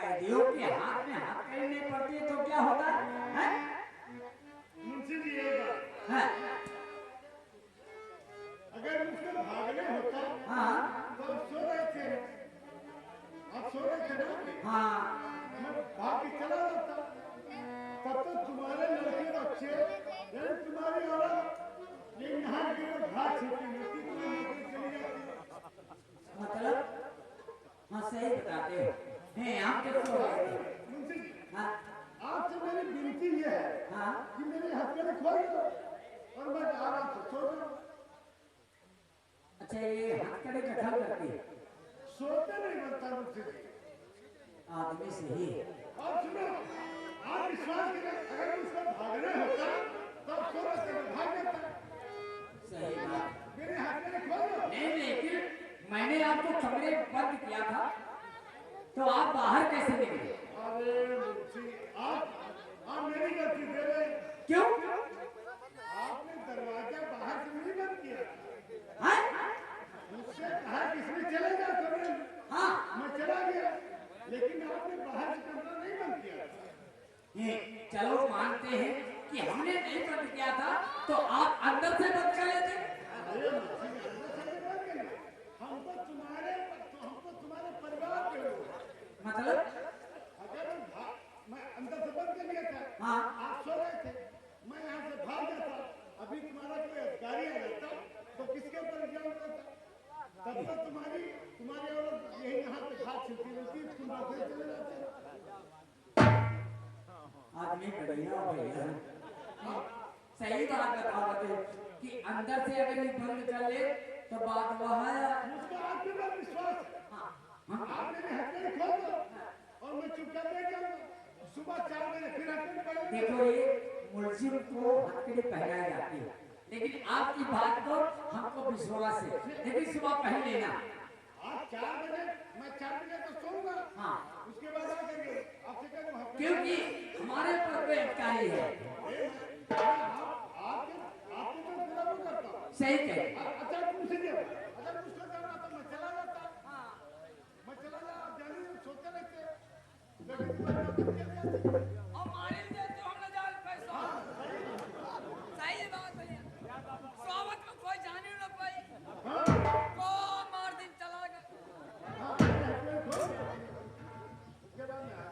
कैदियों के हाथ में हथकड़ी नहीं पड़ती तो क्या होता है? मुंशी जी एक बात, हाँ अगर मुझको भागने होता हाँ तो आप सो रहे थे, आप सो रहे थे ना, हाँ मैं भाग के चला जाता, तब तक तुम्हारे लड़के बच्चे यानी तुम्हारी औरत ये नहा के घाट छीटी होती, तुम्हें नौकरी चली जाती। मतलब हाँ सही बताते हो हैं आप तो सो रहे थे। मुंशी जी हाँ आपसे मेरी विनती ये है हाँ कि मेरी हथकड़ी खोल दो और मैं आराम से सो जाऊं। अच्छा ये हथकड़ी का ख्याल करती है सोते नहीं बनता मुंशी जी। आदमी से ही। और सुनो, आप विश्वास करें, अगर मुझको भागना होता तो आप सो रहे थे, मैं भाग जाता। सही बात। मेरे हथकड़ी खोल दो। नहीं लेकिन मैंने आपको कमरे बंद किया था तो आप बाहर कैसे निकले? अरे मुंशी, आप मेरी गलती दे रहे हैं। क्यों? आपने दरवाजा बाहर से नहीं बंद किया, हाँ मुझसे कहा कि इसमें चले जाओ कमरे में, हाँ मैं चला गया, लेकिन आपने बाहर से कमरा नहीं बंद किया। ये चलो मानते हैं कि हमने नहीं बंद किया था तो आप अंदर से बंद कर लेते। अरे मुंशी जी, अंदर से नहीं बंद करिए, हम तो तुम्हारे परिवार के लोग हैं। मतलब अगर मैं अंदर से बंद कर लिया था, हाँ आप सो रहे थे, मैं यहाँ से भाग जाता, अभी तुम्हारा कोई अधिकारी आ जाता तो किसके ऊपर इल्जाम करता? तब तक तुम्हारी औरत यही यहाँ पे घाट छिलती रहती, तुम नौकरी चले जाते। आदमी बढ़िया हो गया। सही बात बताओ कि अंदर से अगर ये बंद कर ले तो बात वह है। मुझको आपके पर विश्वास है, आप मेरी हथकड़ी खोल दो और मैं चुपचाप बैठ जाऊंगा, सुबह 4 बजे फिर हथकड़ी पड़ेगी। देखो ये मुलजिम को हथकड़ी पहनाई जाती है लेकिन आपकी बात को हमको विश्वास है लेकिन सुबह पहन लेना। आप 4 बजे, मैं 4 बजे तो सोऊंगा, हाँ उसके बाद आ करिए, आपसे कह दूं हथकड़ी। क्योंकि हमारे पर कोई अधिकारी है। आपको तो पूरा वो करता हूँ। सही कहे। अच्छा मुझसे दे, अगर मुझको जाना तो मैं चला जाता, मैं चला जा, आप जाने दो, सोते रहते, लेकिन तुम्हारी औरत क्या जाती है? और मारे लिए तो हमने जाल पैसा। सही बात है। स्वागत में कोई जाने ना पाई। को मार दिन चला गया। हाँ, मैंने हथकड़ी खोल दिया। उसके बाद में आ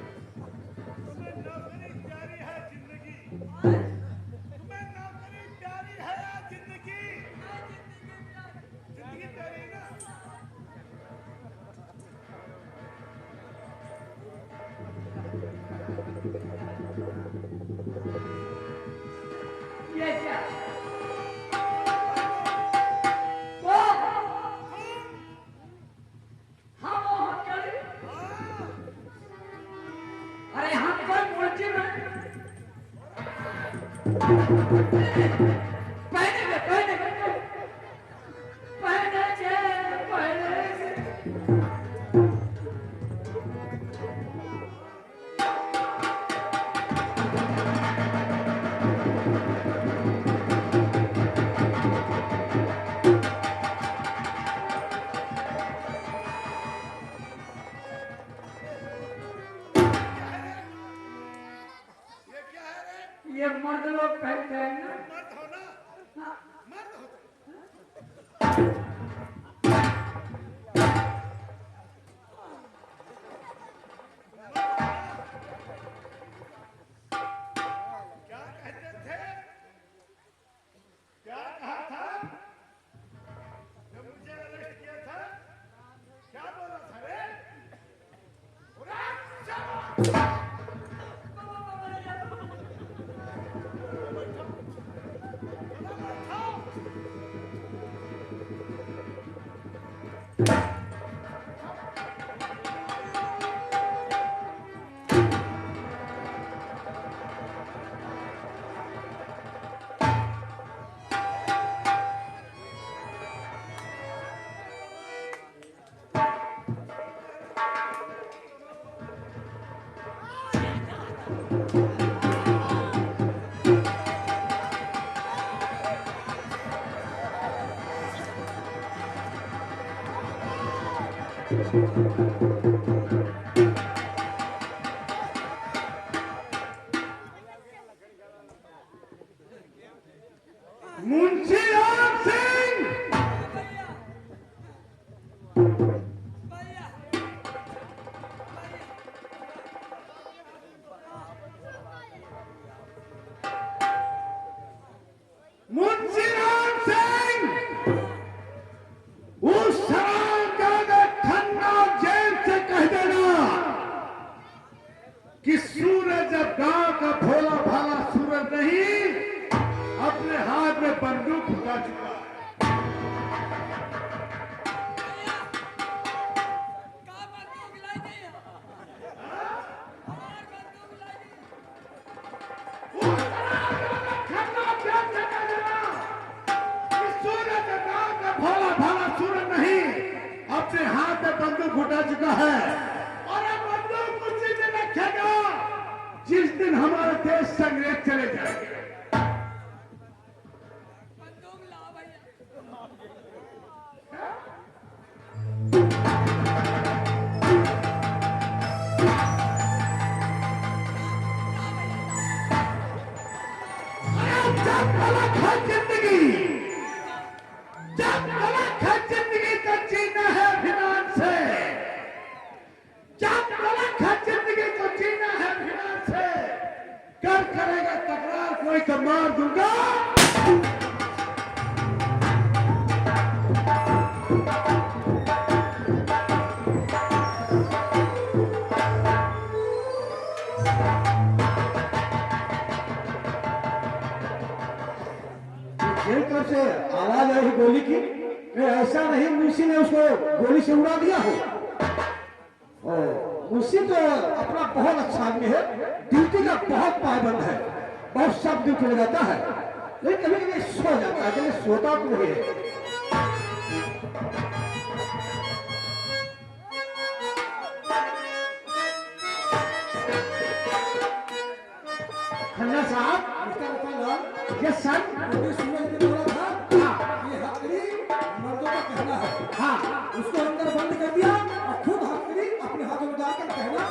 तुम्हें नौकरी प्यारी है जिंदगी, तुम्हें नौकरी प्यारी है या जिंदगी? जिंदगी प्यारी है ना? ये क्या? वो हम वो हथकड़ी। अरे हम कोई मुलजिम है। पहने के पहने के पहने के पहने के। ये क्या है रे? ये मर्द लोग पहनते हैं ना। मर्द हो ना? हाँ। मर्द हो तुम। क्या कहते थे? क्या कहा था जब मुझे अरेस्ट किया था? क्या बोला था रे? उड़ा शाबाश! चलो बैठो। मुंशी राम सिंह, भैया भैया मुंशी राम सिंह, उस शराब खन्ना जेल से कह देना कि सूरज अब गांव का भोला भाला सूरज नहीं, अपने हाथ में बंदूक उठा चुका है। भैया का बंदूक लाई दी हमार बंदूक लाई दी उस शराब खन्ना जेल से कह देना कि सूरज अब गांव का भोला भाला सूरज नहीं, अपने हाथ में बंदूक उठा चुका है। और अब बंदूक उसी दिन रखेगा जिस दिन हमारे देश से अंग्रेज चले जाएंगे। बंदूक ला भैया जब तलक है जिंदगी, जब तलक है जिंदगी तो जीना है अभिमान से, जब तलक है जिंदगी तो जीना है अभिमान से। कर करेगा तकरार कोई तो मार दूंगा। जेल तरफ से आवाज आई गोली की, ऐसा नहीं मुंशी ने उसको गोली से उड़ा दिया हो। मुंशी तो अपना बहुत अच्छा आदमी है, ड्यूटी का बहुत पाबंद है, बहुत सब ड्यूटी लगाता है, लेकिन कभी कभी सो जाता है, कभी सोता तो नहीं है। खन्ना साहब, ये सर सूरज ने बोला था ये हथकड़ी मर्दों का कहना है। हाँ, उसको अंदर बंद कर दिया और खुद हथकड़ी अपने हाथों में डालकर कहना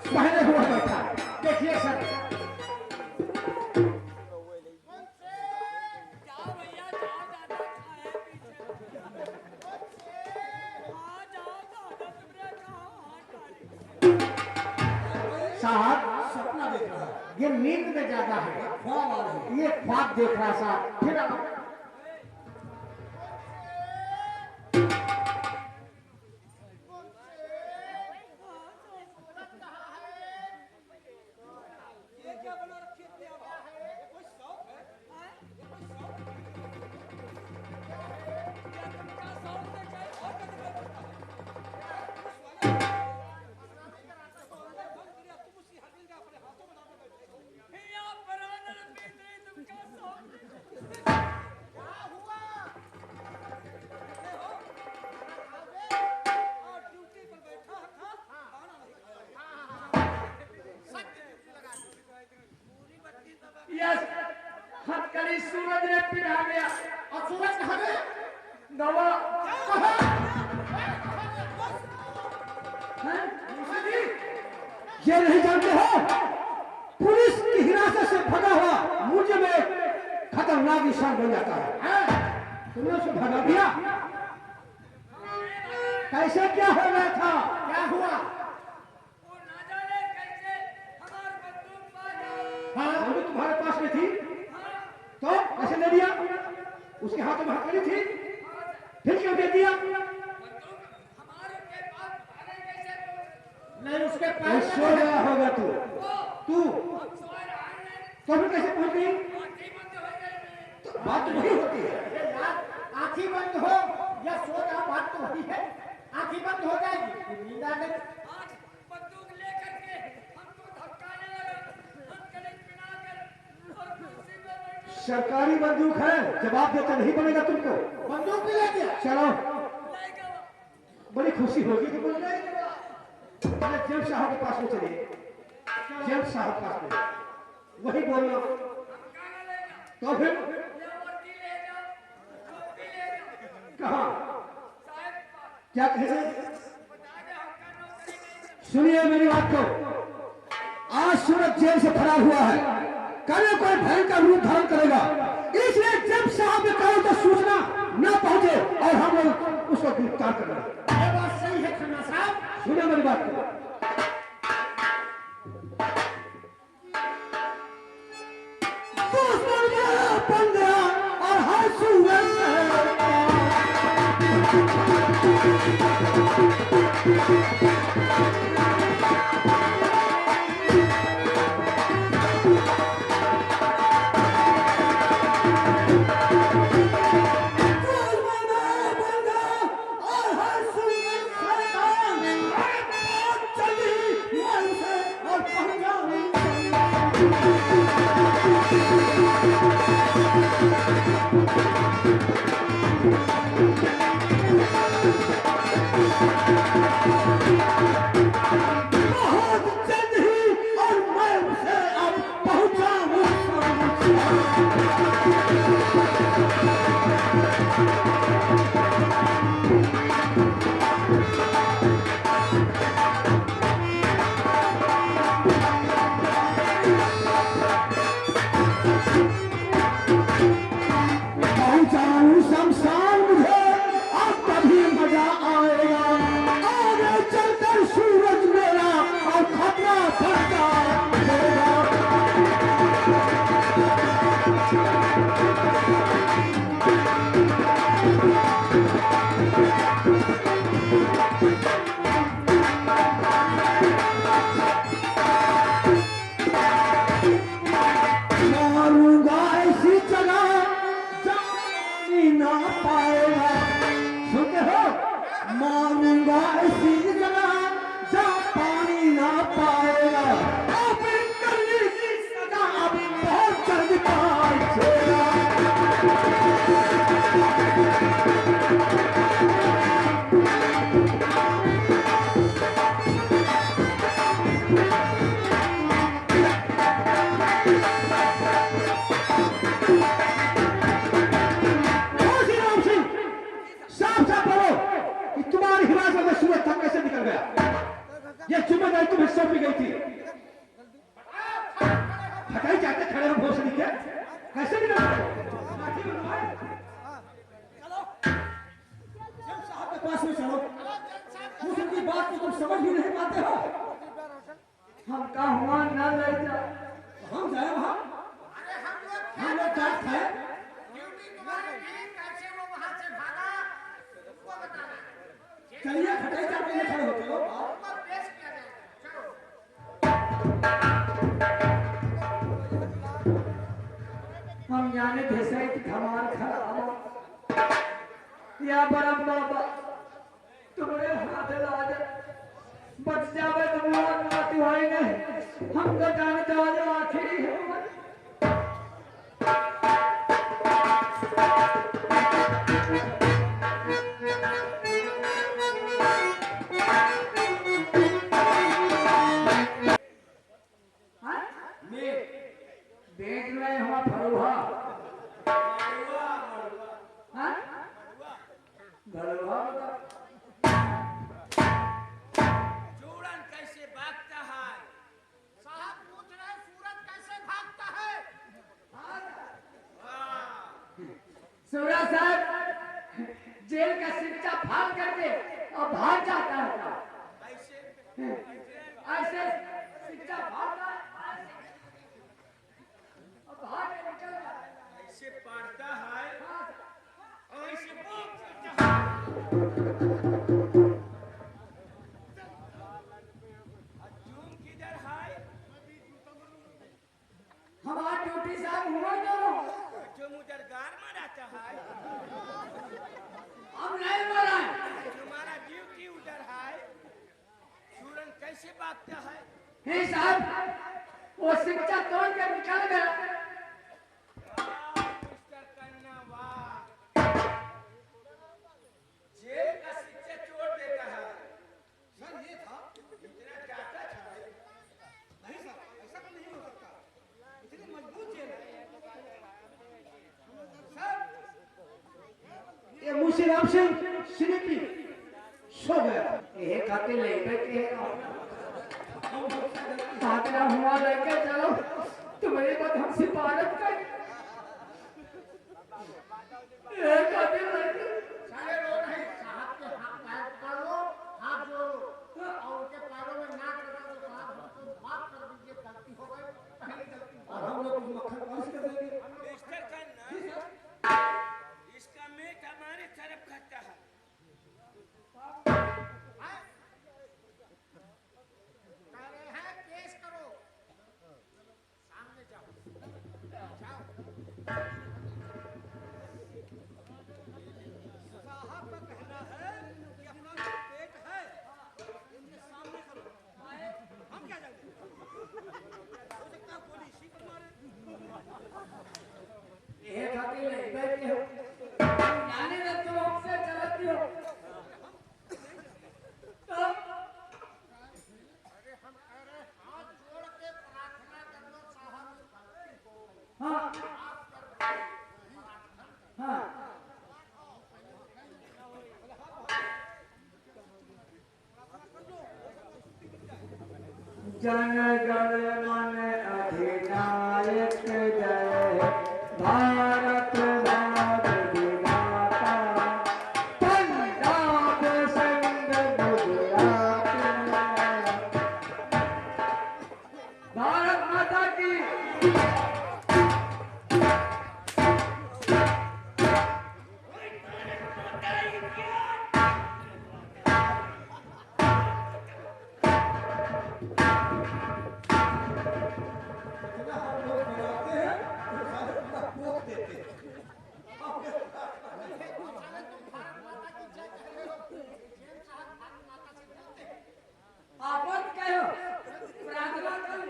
पहने हुआ बैठा। देखिए सर, जाओ भैया जाओ दादा खाए पीछे हाँ जाओ दादा तुमने कहा हाँ साहब सपना देख रहा है, ये नींद में ज्यादा है, ख्वाब आ रही है, ये ख्वाब देख रहा है साहब। फिर ये क्या बना रखी है ये कोई शौक है हैं? ये कोई शौक है क्या तुमका शौक से क्या और कभी कर सकता है तुम उसी हरदिल का अपने हाथों में डाल बैठे हो भैया परान रंबीत नहीं तुमका शौक क्या हुआ देखो और ड्यूटी पर बैठा था खाना नहीं खाया यस, हथकड़ी सूरज ने पिघा गया। और सूरज कहाँ गया? नवा ये नहीं जानते हो, पुलिस की हिरासत से भगा हुआ मुझे में खतरनाक इंसान बन जाता है। तुमने उसे भगा दिया, कैसे क्या हो गया था, क्या हुआ? वो ना जाने कैसे हमार बंदूक पा गया हाँ, वो भी तुम्हारे पास में थी, तो कैसे ले दिया? उसके हाथों में हथकड़ी थी, फिर क्यों दे दिया? बंदूक हमारे के पास भागे कैसे नहीं, उसके पास सो गया होगा तू, तू हम सोए रहे तो फिर कैसे पहुंच गई? आंखें बंद हो गई तो बात तो वही होती है यार, आंखें बंद हो या सो जाओ, बात तो वही है। आंखें बंद हो जाएगी, नींद आ गई। आज बंदूक लेकर के हमको धक्काने लगा हम गले पिना कर और कुर्सी पे बैठे सरकारी बंदूक है, जवाब देता नहीं पड़ेगा तुमको। बंदूक भी ले दिया, चलो ले गया बड़ी खुशी होगी कि बोल रहे हैं। जज साहब के पास में चलिए, जज साहब के पास में वही बोलना। धक्काने लेगा तो फिर ये वर्दी ले जाओ टोपी ले जाओ कहा साहब पास क्या कह रहे? सुनिए मेरी बात को, आज सूरज जेल से फरार हुआ है, कल कोई भयंकर रूप धारण करेगा, इसलिए जब साहब ने कहा तो सूचना न पहुंचे और हम लोग उसको गिरफ्तार कर रहे। ये बात सही है खन्ना साहब। सुनिए मेरी बात को, दुश्मन मेरा बन गया और हर सूरज हम जाने भेसे हमार खराब या बरम बाबा तुम्हारे हाथ लाज बच जावे तुम्हारा तुम्हारी नहीं हम तो जानते हो जो आखिरी है देख रहे हमारा फरुहा चूड़न कैसे भागता है? साहब पूछ रहे सूरज कैसे भागता है। सूरज साहब जेल का शिक्षा फाड़ करके और भाग जाता है ऐसे शिक्षा भागता है और भाग के निकल जाता है ऐसे पढ़ता है और ऐसे जूम किधर है? हमारा ड्यूटी साहब हुआ दोनों जो उधर गार में रहता है हम नहीं मरा तुम्हारा ड्यूटी उधर है। चूड़न कैसे भागता है? हे साहब वो शिक्षा तोड़ के निकल गया मिस्टर कन्नावार, जेल का शिक्षा छोड़ देता है। सर ये था इतना चाहता था नहीं सर, ऐसा तो नहीं हो सकता, इतनी मजबूत जेल है। ये मुंशी राम सिंह स्लीपी सो गया। ये खाते ले बैठे हैं भागना हुआ लेके चलो तुम्हारी बात हम सिफारिश कर एक आदमी लड़की साले रो नहीं साहब के हाथ पैर पकड़ लो हाथ जोड़ो और उनके पैरों में नाक लगा दो साहब हमको माफ कर दीजिए गलती हो गई पहली गलती और हम लोग मक्खन पास कर देंगे। मिस्टर खन्ना, इसका मीट हमारे तरफ खाता है। कह रहे हैं केस करो सामने जाओ जाओ साहब का कहना है कि अपना जो पेट है इनके सामने करो। हम क्या जाएंगे? हो सकता है पुलिस ही को मारे। ये खातिर नहीं बैठे हो यानी ना तुम हमसे चलती हो तो अरे हम कह रहे हाथ जोड़ के प्रार्थना कर लो साहब की गलती हो गई हाँ माफ कर दो हाँ जन गण मन अधिनायक जय भारत भाग्य विधाता पंजाब सिंध गुजरात भारत माता की इतना हम लोग बनाते हैं तो सारे पूरा पोक देते हैं। साले तुम भारत माता की जय कह रहे हो जेल साहब भारत माता से बोलते हैं आपत कहो प्रार्थना कर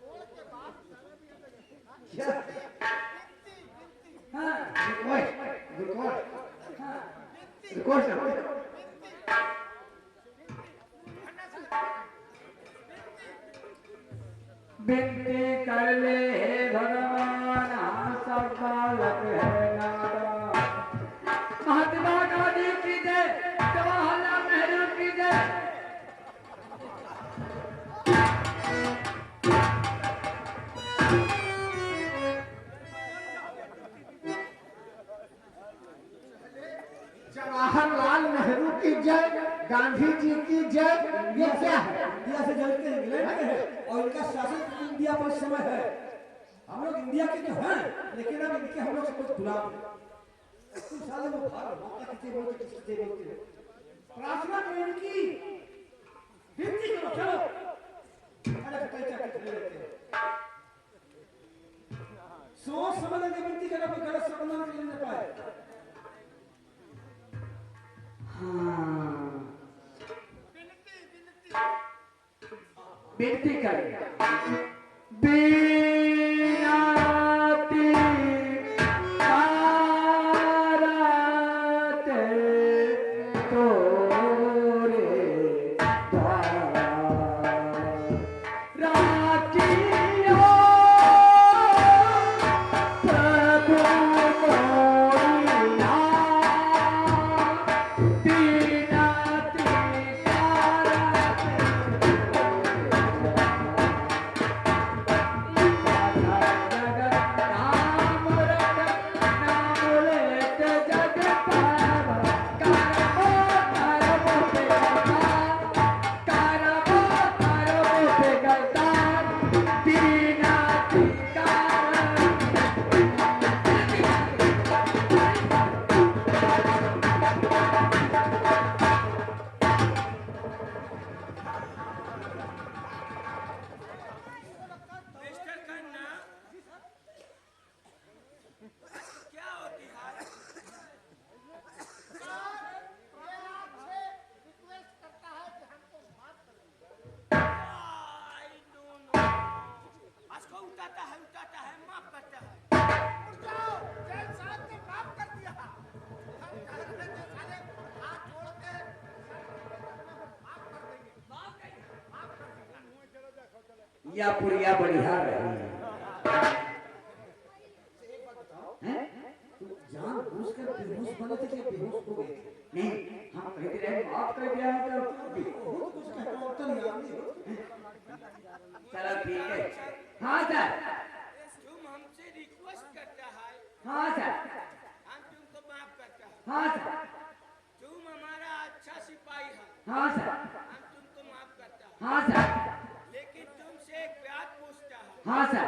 जोड़ के बात क्या? हाँ रिकॉर्ड हाँ रिकॉर्ड रिकॉर्ड विनती कर ले हे भगवान हम सब बालक है नादान महात्मा गांधी की जय जवाहरलाल नेहरू की जय जवाहरलाल नेहरू की जय गांधी जी की जय ये क्या है इंडिया से जलते हैं इंग्लैंड के हैं और इनका शासन इंडिया पर इस समय है। हम लोग इंडिया के तो हैं लेकिन अब इनके हम लोग से कुछ गुलाम हैं। तुम साले वो भारत माता किसे बोलते किससे बोलते हो? प्रार्थना करो इनकी विनती करो चलो। अरे कई क्या करते रहते हो? सोच समझ के विनती करना कोई गलत समाधान नहीं ले पाए। हाँ विनती कर बिनाती कारत तोरे द्वारा राखियो प्रभु मोरिया बिनाती मिस्टर खन्ना, क्या होती है? रिक्वेस्ट करता है कि हमको माफ कर दीजिए I don't know. इसको उठाता है माफ करता है। उठ जाओ जेल साहब ने माफ कर दिया हम कह रहे थे साले हाथ जोड़ के माफ कर देंगे माफ करिए माफ कर देंगे या पुरिया बढ़िया रही हैं? तुम जानबूझकर बेहोश बने थे कि बेहोश हो गए थे? नहीं हम कहते रहे माफ कर दिया है तो बहुत कुछ कहता हूं तो चलो ठीक है। हाँ सर। तुम हमसे रिक्वेस्ट करता है, हाँ सर। हम तुमको माफ करता है। हाँ सर। तुम हमारा अच्छा सिपाही है, हाँ सर। हम तुमको माफ करता है। हाँ सर। लेकिन तुमसे एक बात पूछता है। हाँ सर।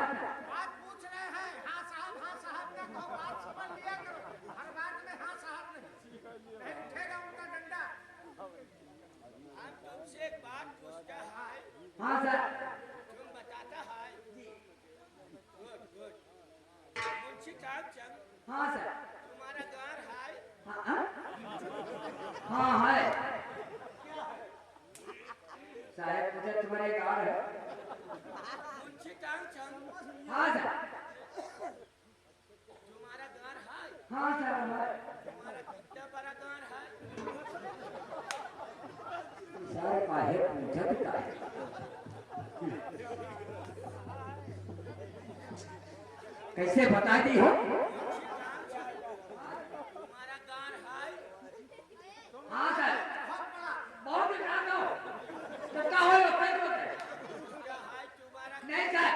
बात पूछ रहे हैं, हाँ साहब का कहो, बात समझ लिया करो। हर बात में हाँ साहब नहीं उठेगा उनका डंडा। हम तुमसे एक बात पूछता है, हाँ सर। तुम बताता है। Good good. मुंशी तामचंद, हाँ सर। तुम्हारा गार है? हाँ हाँ? हाँ है साहब, मुझे तुम्हारे गाँव है। मुंशी तामचंद, हाँ सर। तुम्हारा गार है? हाँ सर है। तुम्हारा कितना बड़ा गार है? सर काहे पूछत का है? कैसे बता दी हो? तुम्हारा गार है? हाँ सर। बहुत ज्यादा हो तो क्या हो कोई क्या है तुम्हारा? नहीं सर,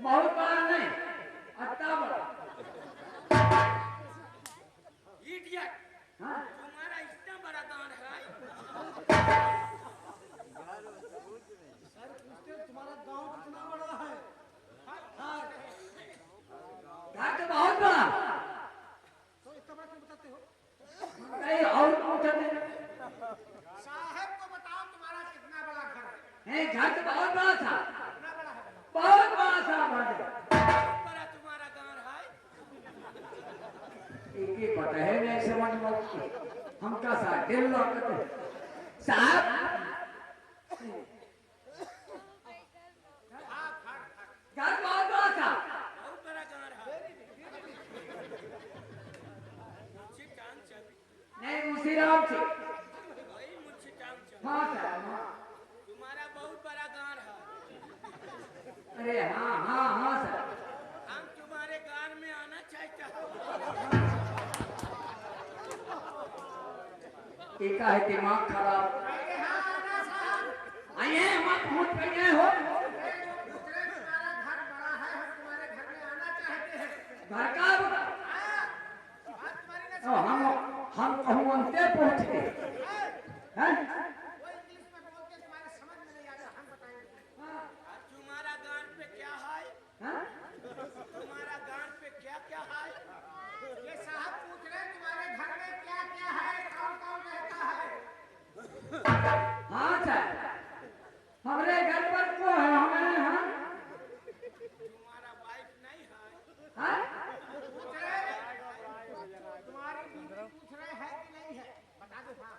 बहुत बड़ा नहीं, अत्ता बड़ा। इडियट, हाँ? तुम्हारा इतना बड़ा गार है? तुम्हारा गांव कितना बड़ा है? घर तो बहुत बड़ा। तो इतना बड़ा क्यों बताते हो? कहीं और पूछते साहब को बताओ तुम्हारा कितना बड़ा घर है? हैं, घर तो बहुत बड़ा था, कितना बड़ा है? बहुत बड़ा सा घर। बहुत बड़ा तुम्हारा गार है? एक ही पता है नहीं समझ में हमका सा दिल लगते साहब। घर बहुत बड़ा था। बहुत बड़ा गार है? मुंशी तामचंद, नहीं मुंशी राम जी। वही मुंशी तामचंद, हाँ सर हाँ। तुम्हारा बहुत बड़ा गार है। अरे हाँ हाँ हाँ सर। हम तुम्हारे गार में आना चाहता हूँ। टीका है दिमाग खराब। आइए मत मुझ पे ये हो। तुम्हारा घर बड़ा है, हम तुम्हारे घर में आना चाहते हैं। घर का बड़ा। बात तुम्हारी ना ओ, हम कहूँ अंते पहुँच गए हैं? वो इंग्लिश में बोलते तुम्हारे समझ में नहीं आता, हम बताएंगे। और तुम्हारा गार पे क्या है? हाँ? तुम्हारा गार पे क्या क्या है? ये साहब पूछ रहे हैं तुम्हारे घर में क्या क्या है, कौन कौन रहता है? हाँ सर, हमारे घर पर को है हमें। हाँ? तुम्हारा वाइफ नहीं है? हाँ? पूछ रहे हैं, तुम्हारी बीवी पूछ रहे हैं कि नहीं है? बता दो। हाँ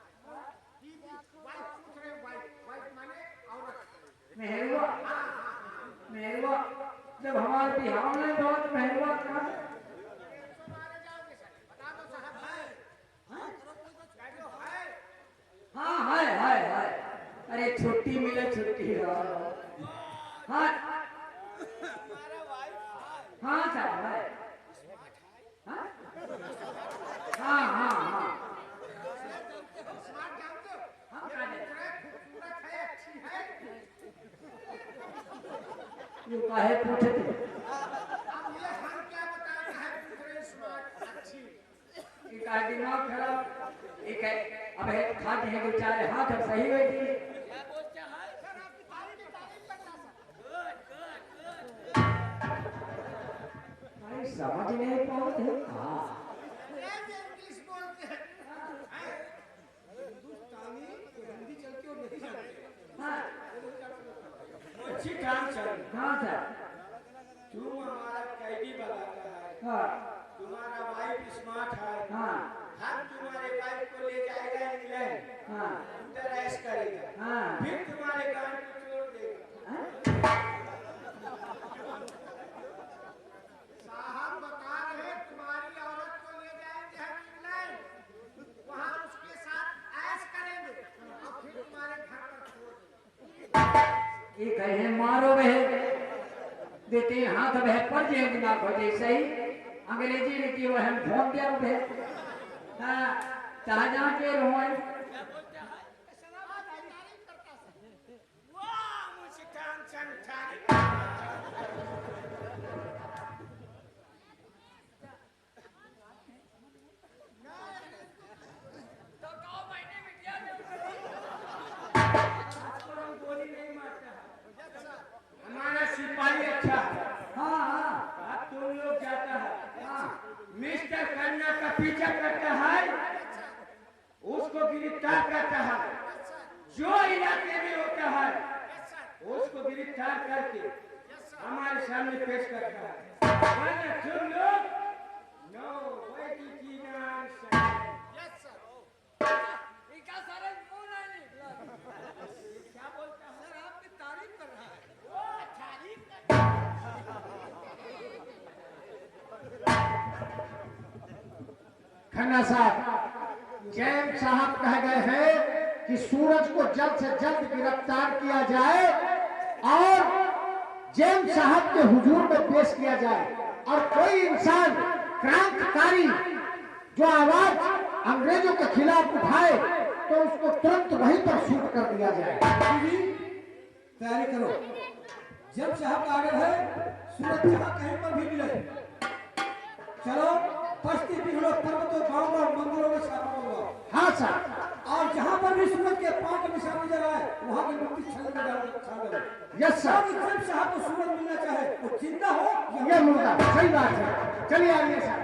बीवी, वाइफ पूछ रहे हैं। वाइफ माने औरत। मेहरुआ मेहरुआ जब हमारे बिहार में बहुत मेहरुआ था। मारे जाओगे सर, बता दो साहब। है कह दो है। हाँ है। अरे छुट्टी मिले छुट्टी। हाँ तुम्हारा वाइफ है? हाँ सर है। हाँ हाँ। स्मार्ट जानते हो? हम ये क्या पूछ रहे हैं, खूबसूरत है, अच्छी है। ये काहे पूछते? अब ये हम क्या बताएं, है पूछ रहे हैं, स्मार्ट अच्छी। एक दिमाग खराब। एक है अब है खाते हैं बेचारे हाथ अब सही बैठी। क्या बोलता है? सर आपकी तारीफ करता सर। Good good good. अरे समझ नहीं पाते। हाँ कैसे इंग्लिश बोलते हैं? हिंदुस्तानी हिंदी चलती और नहीं जानते। हाँ मुंशी तामचंद, हाँ सर। तुम हमारा कैदी बनाता है। हाँ तुम्हारा वाइफ स्मार्ट है। हाँ हम तुम्हारे वाइफ को ले जाएगा इंग्लैंड, हाँ उधर ऐश करेगा, हाँ। फिर तुम्हारे गांव को छोड़ देगा। साहब बता रहे हैं, तुम्हारी औरत को ले जाएंगे हम इंग्लैंड, वहाँ उसके साथ ऐश करेंगे और फिर तुम्हारे घर पर छोड़ देंगे। ये कहे मारो बहे देते हाथ बहे पर जे दिमाग हो जाए सही। अंग्रेजी रीति वो हम फोन दिया बहे। हाँ ताजा के रोए। क्या बोलता है? सलाम आपकी तारीफ करता सर। गिरफ्तार करता है, जो इलाके में होता है उसको गिरफ्तार करके हमारे सामने पेश करता है। वरना तुम लोग नो वेटिंग की नाम से इनका सारा मुंह नहीं निकला। क्या बोलता है? सर आपकी तारीफ कर रहा है। तारीफ खन्ना साहब, जैन साहब कह गए हैं कि सूरज को जल्द से जल्द गिरफ्तार किया जाए और जैन साहब के हुजूर में पेश किया जाए, और कोई इंसान क्रांतिकारी जो आवाज अंग्रेजों के खिलाफ उठाए तो उसको तुरंत वहीं पर शूट कर दिया जाए। तैयारी करो, जब साहब आगे है सूरज जहां कहीं पर भी मिले चलो पश्चिमी बिगड़ो पर्वतों गांव और मंदिरों में छापा होगा। हाँ सर, और जहां पर भी सूरज के 5 निशान नजर आए वहां की मूर्ति छल में डाल दो। यस सर, जब साहब को सूरज मिलना चाहे वो जिंदा हो ये मुर्दा सही बात है। चलिए आइए सर।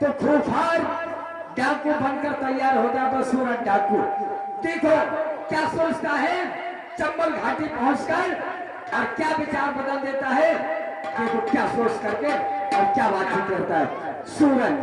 तो खूंखार डाकू बनकर तैयार हो जाता सूरज डाकू। देखो क्या सोचता है चंबल घाटी पहुंचकर और क्या विचार बदल देता है। देखो क्या सोच करके और क्या बातचीत करता है सूरज।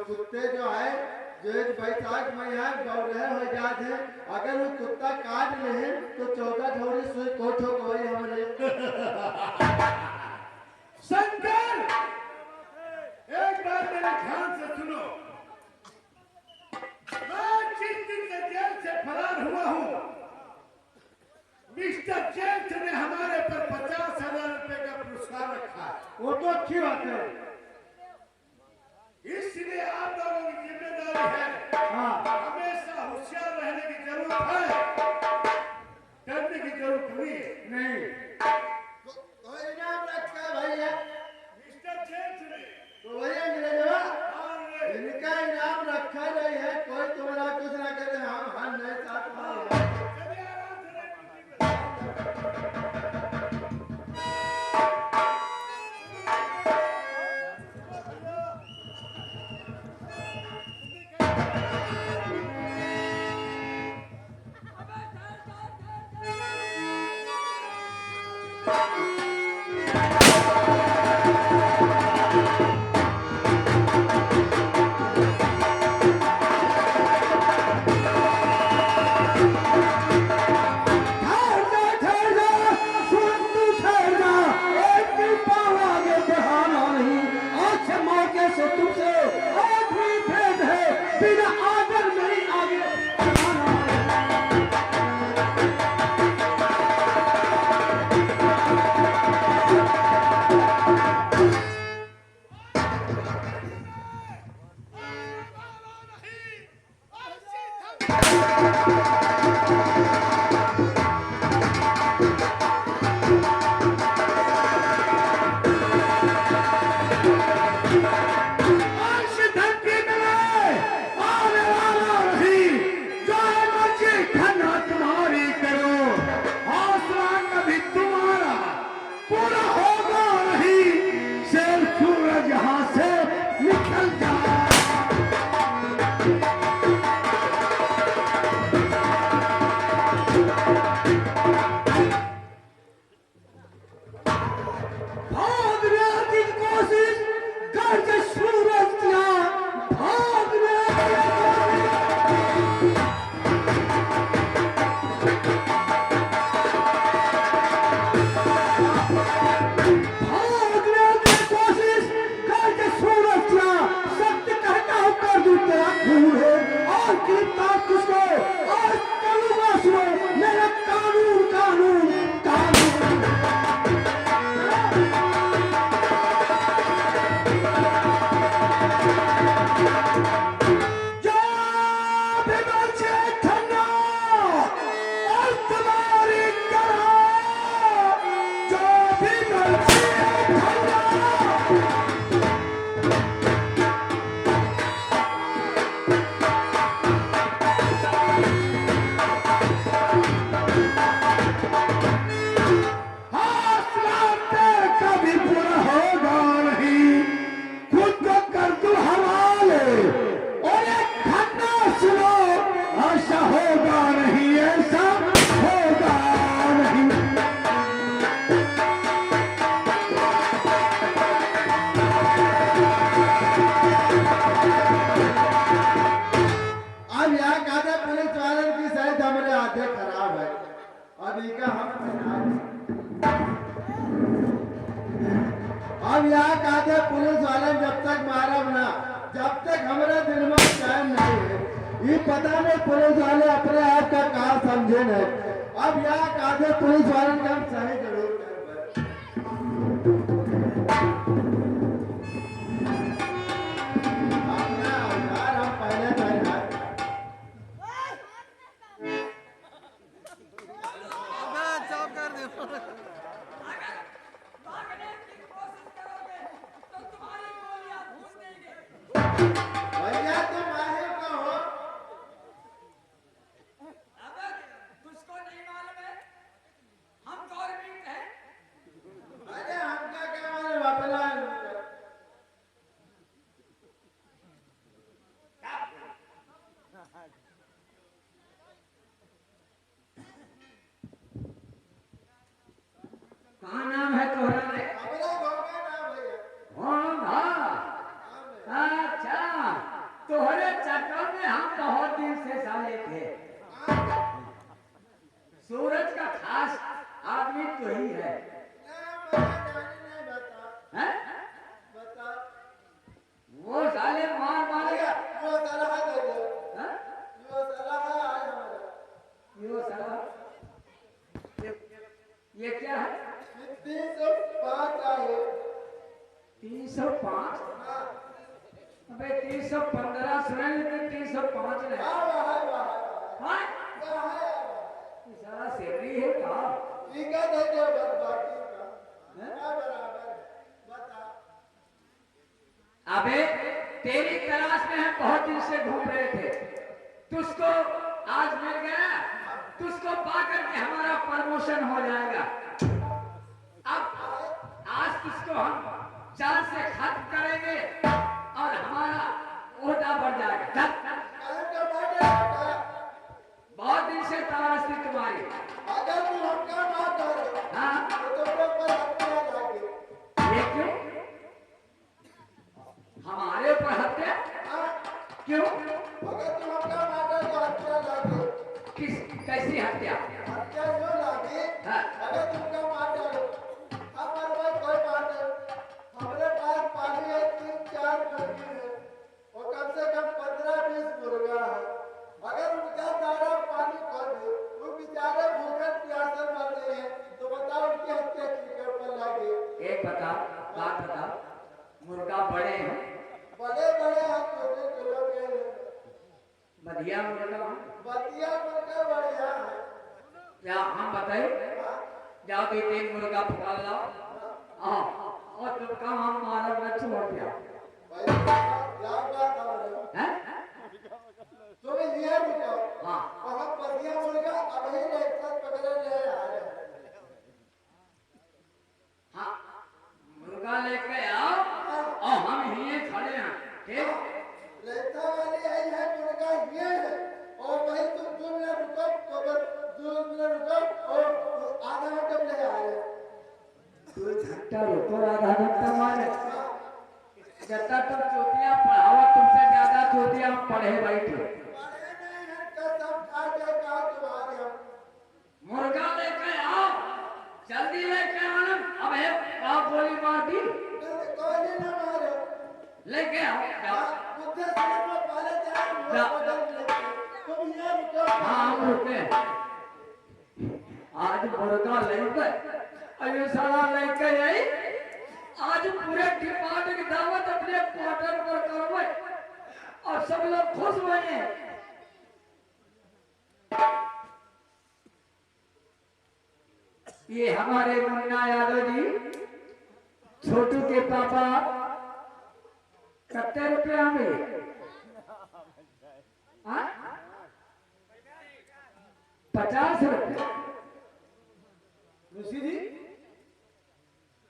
कुत्ते जो है जो बैसाख में यहाँ दौड़ रहे हो जाते हैं, अगर वो कुत्ता काट ले तो 14 ठोरी सुई कोठो कोई हमरे। शंकर, एक बात मेरे ध्यान से सुनो। मैं जिस दिन से जेल से फरार हुआ हूँ, मिस्टर जेम्स ने हमारे पर 50,000 रुपए का पुरस्कार रखा है। वो तो अच्छी बात है। इसलिए आप लोगों की जिम्मेदारी है, हमेशा होशियार रहने की जरूरत है, डरने की जरूरत नहीं। तो इनाम रखा भैया मिस्टर जेम्स ने तो भैया अंग्रेजवा इनका इनाम रखा नहीं है, कोई तुम्हारा कुछ ना करे, हम नहीं साथ में। चलिए आराम से अंश धरती में आने वाला नहीं, जो मर्जी खन्ना तुम्हारी करो, हौसला कभी तुम्हारा पूरा होगा नहीं, शेर सूरज यहां से निकल जाए। भागने की कोशिश गर्ज सूरज किया, भागने की भागने की कोशिश गर्ज सूरज किया, सत्य कहता हूं कर दूं तेरा खून है और गिरफ्तार तुझको और करूंगा सुनो मेरा कानून कानून कानून। जो भी बचे ठंडा और तुम्हारी करा, जो भी बचे ठंडा। हौसला पे कभी पूरा होगा नहीं, खुद को कर दो हवाले और एक खन्ना सुनो, ऐसा होगा नहीं, ऐसा होगा नहीं। अब यहाँ कहते पुलिस वाले की शायद हमारे हाथे खराब है, अभी का अब यहाँ कहते पुलिस वाले जब तक मारब ना, जब तक हमारे दिल में चैन नहीं है, ये पता नहीं पुलिस वाले अपने आप का कहा समझे नहीं। अब यहाँ कहते पुलिस वाले का हम सही जरूर करेंगे। हम पहले पहले अगर भागने की कोशिश करोगे तो तुम्हारी गोलियां भून देंगे। भैया तुम माहिर का हो, अबे तुझको नहीं मालूम है हम गवर्नमेंट है। अरे हमका क्या मालूम अपना कहाँ नाम है तोहरा रे? अपना होगा ना भैया। हाँ अच्छा, तोहरे चक्कर में हम बहुत दिन से साले थे। सूरज का खास आदमी तो ही है, हैं? वो साले मार मारेगा, हैं? यो साला ये क्या है? 305? अबे 315 सुना, लेकिन 305 नहीं। हाँ? ये साला शेरनी है का? अबे तेरी तलाश में हम बहुत दिन से घूम रहे थे, तुझको आज मिल गया, तुझको पाकर के हमारा प्रमोशन हो जाएगा। अब आज तुझको हम जान से खत्म करेंगे और हमारा ओहदा बढ़ जाएगा। बहुत दिन से तलाश थी तुम्हारी। हाँ? ये क्यों? हमारे ऊपर हत्या क्यों? किस कैसी हत्या? हाँ? हमारे पास पानी है 3-4 खड़की है और कम से कम 15-20 मुर्गा है। अगर उनका दाना पानी कर दे, वो बेचारे भूखे प्यासे मर रहे हैं, तो बताओ उनकी हत्या किसके ऊपर लगी? एक बता, बात बता, मुर्गा बड़े हैं? बड़े बड़े हाथ छोटे किलो के हैं। बढ़िया मुर्गा? बतिया मुर्गा बढ़िया है। क्या हम बताए? जाओ 2-3 मुर्गा पकड़ लाओ, और तुम काम हम मारब न छोड़ दिया। भाई क्या बात है हैं? तो मैं ये बताओ हाँ और हम बढ़िया मुर्गा अब ही एक साथ पकड़े ले आ रहे हैं हाँ मुर्गा लेके आओ और हम ही खड़े हैं ठीक लेता वाली आई है मुर्गा ये है और भाई तुम 2 मिनट रुको कबर 2 मिनट रुको और आधा घंटा ले आ रहे हैं 2 घंटा रुको, आधा घंटा मारे जब तक तुम चोटियां पढ़ाओ तुमसे ज्यादा चोटियां हम पढ़े बैठे बड़े नहीं हैं कसम खा के कहा तुम्हारे हम मुर्गा लेके आओ जल्दी लेके आना अब है आप गोली मार दी कोई नहीं ना मारो लेके आओ जाओ। मुझे समझ में पहले जाए वो जा। बदल लेते तुम ये रुको हाँ हम रुके आज मुर्गा लेके अयो सारा लेके आई आज पूरे डिपार्टमेंट की दावत अपने क्वार्टर पर करवे और सब लोग खुश बने ये हमारे मुन्ना यादव जी छोटू के पापा कितने रुपया में 50 रुपया ऋषि जी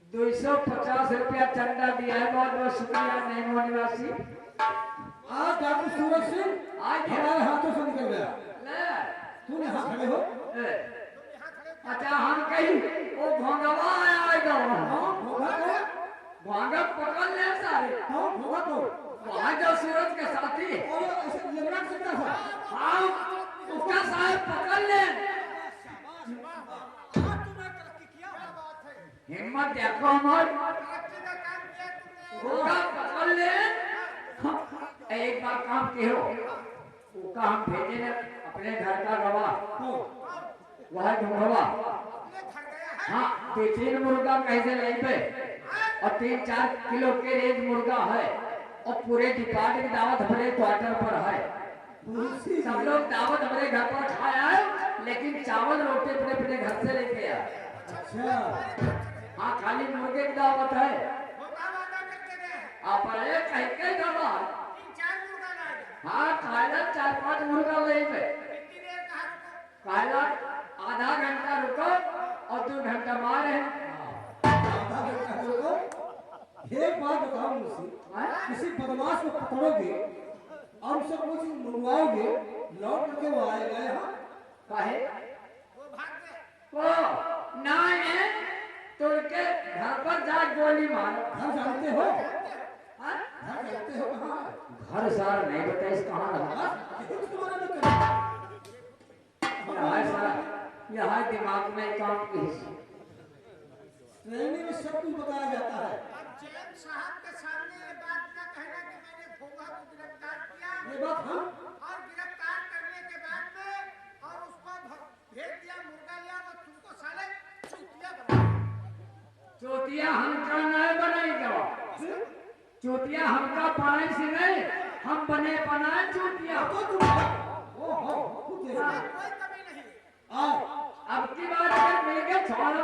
250 रुपया चंदा दिया है बहुत बहुत शुक्रिया नेमो निवासी आज डॉक्टर सूरज सिंह आज हमारे हाथों से निकल गया। ले तुम यहाँ खड़े हो। ए, अच्छा हम कहीं वो भोंगवा आएगा हाँ होगा तो भोंगा पकड़ ले सारे हाँ होगा तो वहाँ जो सूरज के साथी और ऐसे लेबरा सकता था। हाँ उसका साहब पकड़ ले हिम्मत देखो हमारी तरक्की का काम किया तुमने उसका पकड़ ले एक बार काम के हो उसका हम भेजे ने अपने घर का गवाह हाँ वह ढूंढवा अपने घर गया है हाँ 2-3 मुर्गा कैसे नहीं पे और 3-4 किलो के रेंज मुर्गा है और पूरे डिपार्टमेंट की दावत हमारे क्वार्टर पर है ऋषि सब लोग दावत हमारे घर पर खाया है लेकिन चावल रोटी अपने अपने घर से लेके आए अच्छा हाँ खाली मुर्गे की दावत है होता वादा करके गए हैं आप आए कहीं कहीं दवा 3-4 मुर्गा लाएगा हाँ खाएगा 4-5 मुर्गा ले पे कितनी देर कहा रुको खाएगा आधा घंटा रुको और 2 घंटा मारे आधा घंटा रुको। एक बात बताओ ऋषि, किसी बदमाश को पकड़ोगे और उससे कुछ मंगवाओगे लौट के वो आएगा यहाँ। काहे वो भाग गए वो नहीं तो के घर पर जा गोली मारो घर जानते हो? हाँ? घर जानते हो कहाँ है? घर सार नहीं बताइस कहाँ रहा हाँ? यही तो तुम्हारा भी करना। यहाँ सार यहाँ दिमाग में काम की ट्रेनिंग में सब कुछ बताया जाता है। अब जेएम साहब के सामने ये बात न कहना कि मैंने भोगा को गिरफ्तार किया ये बात हम और गिरफ्तार करने के बाद में और उसको भेज दिया मुर्गा लिया तो तुमको साले चूतिया बना चोटिया हमका नहीं बनाई चोटिया हमका पानी से नहीं हम बने बनाए चोटिया तो तुम ओ हो खुद देखो। कोई कमी नहीं आओ अब की बात अगर मिल गए छोड़ो